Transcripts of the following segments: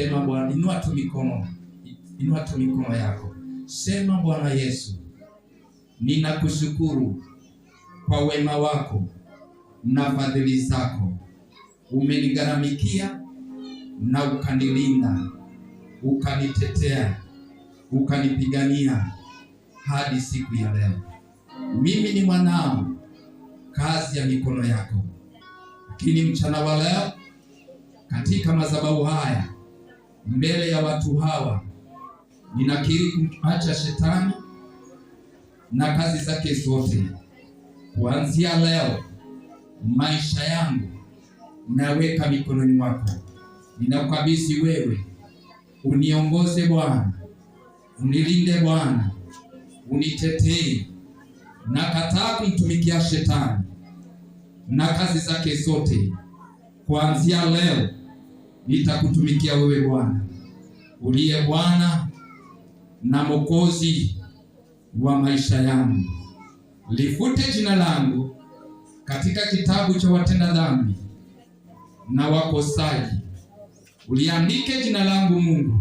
Sema Bwana, inua tu mikono yako. Sema Bwana Yesu, ninakushukuru kwa wema wako na fadhili zako. Umenigaramikia na ukanilinda, ukanitetea, ukanipigania hadi siku ya leo. Mimi ni mwanao, kazi ya mikono yako. Lakini mchana wa leo katika madhabahu haya, mbele ya watu hawa, ninakiri kumwacha shetani na kazi zake zote. Kuanzia leo maisha yangu naweka mikononi mwako. Ninakukabidhi wewe, uniongoze Bwana, unilinde Bwana, unitetee. Nakataa kumtumikia shetani na kazi zake zote. Kuanzia leo nitakutumikia wewe Bwana, uliye Bwana na Mwokozi wa maisha yangu. Lifute jina langu katika kitabu cha watenda dhambi na wakosaji. Uliandike jina langu Mungu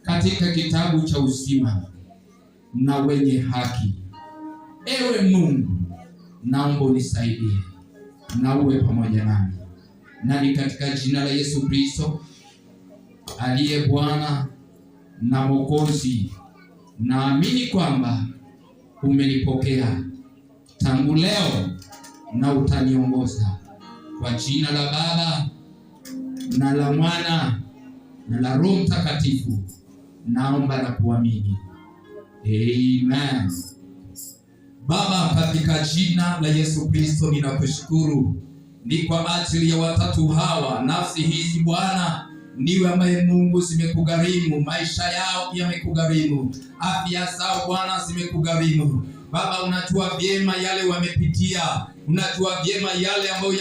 katika kitabu cha uzima na wenye haki. Ewe Mungu, naomba unisaidie na uwe pamoja nami. Na ni katika jina la Yesu Kristo aliye Bwana na Mwokozi, naamini kwamba umenipokea tangu leo na utaniongoza. Kwa jina la Baba na la Mwana na la Roho Mtakatifu naomba na kuamini. Amen. Baba, katika jina la Yesu Kristo ninakushukuru ni kwa ajili ya watatu hawa. Nafsi hizi Bwana, niwe ambaye Mungu zimekugharimu, maisha yao yamekugharimu, afya zao Bwana zimekugharimu. Baba, unajua vyema yale wamepitia, unajua vyema yale ambayo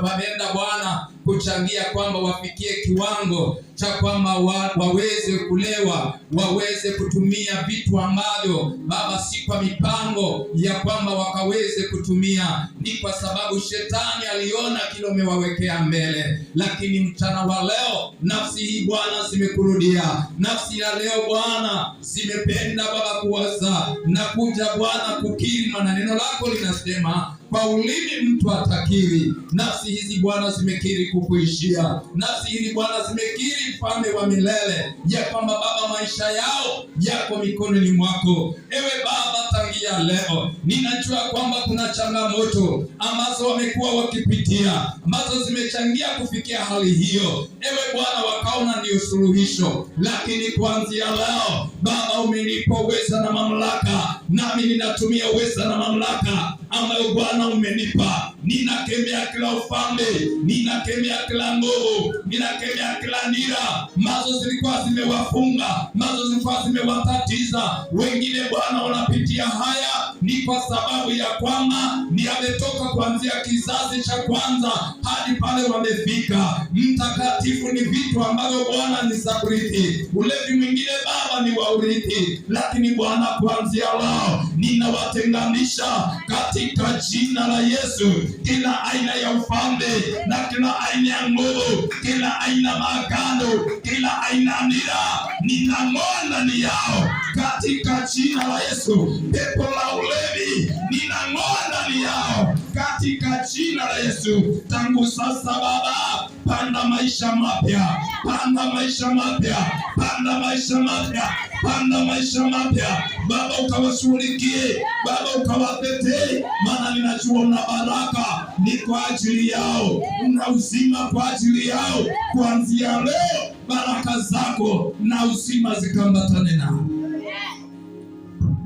wameenda Bwana kuchangia kwamba wafikie kiwango cha kwamba waweze kulewa, waweze kutumia vitu ambavyo Baba si kwa mipango ya kwamba wakaweze kutumia. Ni kwa sababu shetani aliona kile umewawekea mbele. Lakini mchana wa leo nafsi hii Bwana zimekurudia, nafsi ya leo Bwana zimependa Baba kuwaza na kuja Bwana kukiri, maana neno lako linasema kwa ulimi mtu atakiri. Nafsi hizi Bwana zimekiri kukuishia. Nafsi hizi Bwana zimekiri Mfalme wa milele ya kwamba Baba maisha yao yako mikononi mwako. Ewe Baba, tangia leo ninajua kwamba kuna changamoto ambazo wamekuwa wakipitia, ambazo zimechangia kufikia hali hiyo. Ewe Bwana, wakaona ndio suluhisho. Lakini kuanzia leo Baba, umenipa uweza na mamlaka, nami ninatumia uweza na mamlaka ambayo Bwana umenipa. Ninakemea kila ufalme, ninakemea kila nguvu, ninakemea kila nira mazo zilikuwa zimewafunga, mazo zilikuwa zimewatatiza. Wengine Bwana wanapitia haya ni kwa sababu ya kwamba ni ametoka kuanzia kizazi cha kwanza hadi pale wamefika. Mtakatifu, ni vitu ambavyo Bwana ni sabrithi. Ulevi mwingine Baba ni wa urithi. Lakini Bwana, kuanzia leo ninawatenganisha katika jina la Yesu. Kila aina ya ufalme na kila aina ya nguvu, kila aina maagano, kila aina nira, ninang'oa ndani yao katika jina la Yesu. Pepo la ulevi ninang'oa ndani yao katika jina la Yesu. Tangu sasa Baba, panda maisha mapya, panda maisha mapya, panda maisha mapya, panda maisha mapya. Baba, ukawashughulikie, Baba ukawatetee, maana ninajua una baraka ni kwa ajili yao, una uzima kwa ajili yao. Kuanzia leo baraka zako na uzima zikambatane nao.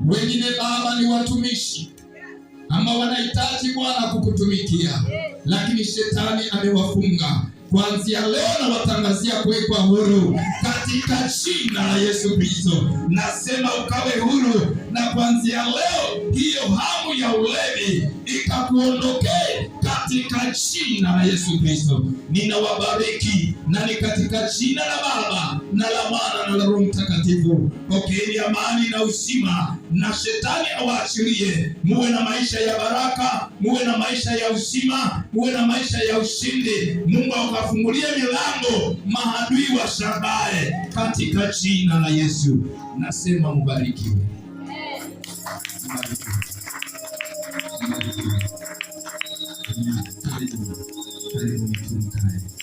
Wengine Baba ni watumishi ambao wanahitaji Bwana kukutumikia, lakini shetani amewafunga. Kuanzia leo na watangazia kuwekwa huru katika jina la Yesu Kristo. Nasema ukawe huru, na kuanzia leo hiyo hamu ya ulevi ikakuondokee katika jina la Yesu Kristo. Ninawabariki na ni katika jina la Baba na la Mwana na la Roho Mtakatifu. Pokeeni amani na uzima, na shetani awaachilie. Muwe na maisha ya baraka, muwe na maisha ya uzima, muwe na maisha ya ushindi. Mungu akafungulie milango, maadui washangae katika jina la Yesu. Nasema mubarikiwe. Karibu mtume.